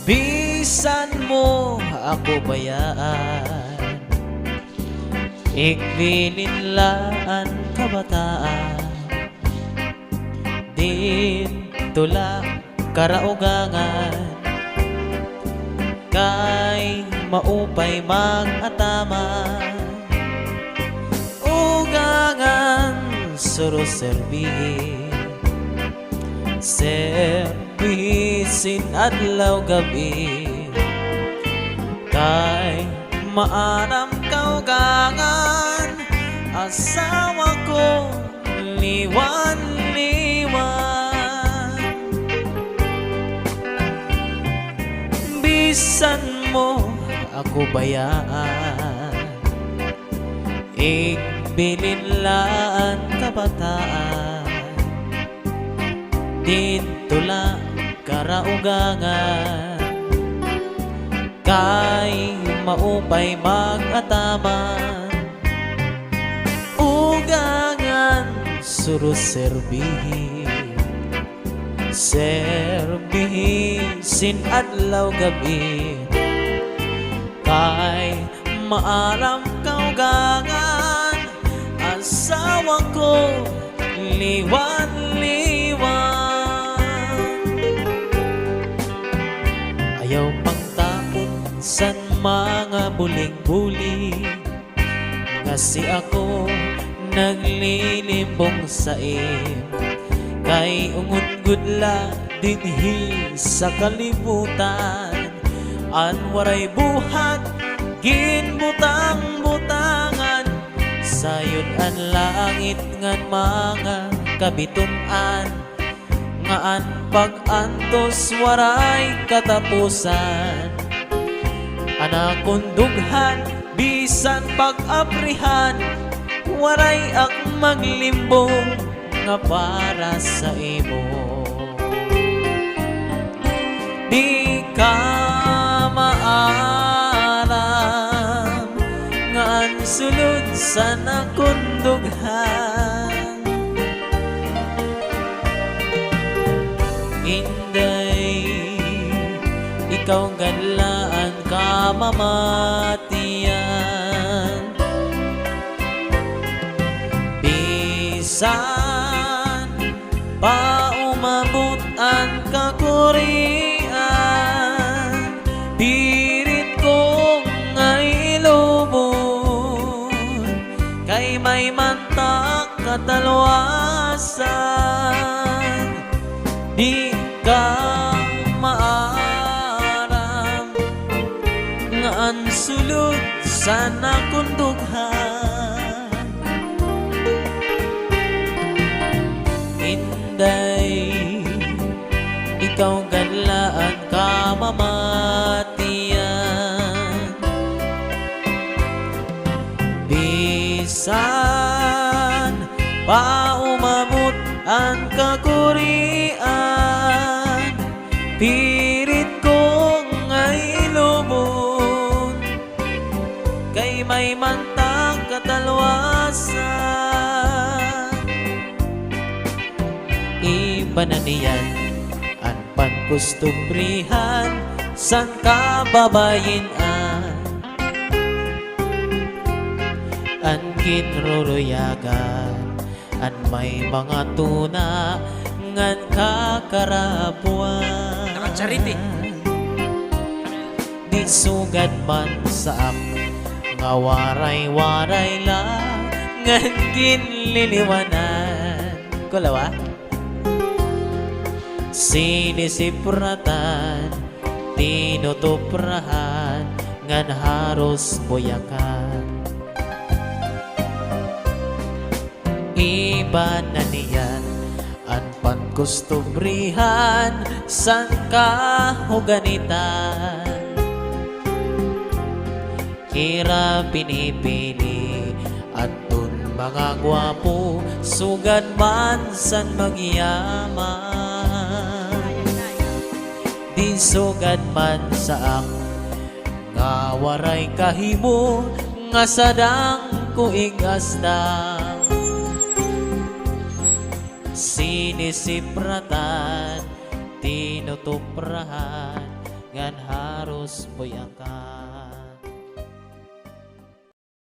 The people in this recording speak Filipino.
Bisan mo ako bayaan, igbilinlaan kabataan, din tula karaugangan, kay maupay mag-ataman, ugangan suruserbihin, servisin adlaw gabi, kay maanam kaugangan, asawa ko liwan-liwan. Bisan mo ako bayaan, igbilinlaan kabataan, din tula karaugangan, kay maupay mag-ataman, ugangan suruserbihin, servisin adlaw gabi, kay maalam kaugangan, asawa ko liwan-liwan. Ayaw pang tapon san mga buling-buling, kasi ako naglilimbong sa kay ungod-gudla dinhi sa kalibutan, anwaray buhat ginbutang-butangan, sayod ang langit ngan mga kabitunan, ngaan pag-antos waray katapusan, anakon dughan bisan pag-aprihan, waray ak maglimbong nga para sa imo. Di ka maalam nga ang sulod sa nakon dughan, Inday, ikaw ganlaan ka mamatiyan. Bisan pa umabot ang kakurian, pirit ko ngay lubon, kay may mantak katalwasan. Di ka maaram nga ang sulod sa nakundughan, Inday, ikaw ganlaan ka mamatiyan. Bisan pa umabot ang kakurian, pirit ko ngay lubon, kay may mantang katalwasan. Iba na niyan ang pangkustumbrihan, san ka babayinan, ang kinruruyagan, an may mga tuna ngan kakarapuan. Charity. Di sugad man sa nga waray-waray lang ngan ginliliwanan. Kulawa? Sinisipratan, tinutuprahan, ngan haros buyakan. Iba na niyan ang pangkustumbrihan, san kahuganitan. Kira pinipili at dun mga gwapo, sugad man san magyaman. Di sugad man sa nga waray kahimo, nga sadang kuigasdang. Sinisipratan, tinutuprahan, ngan harus mo'y angka.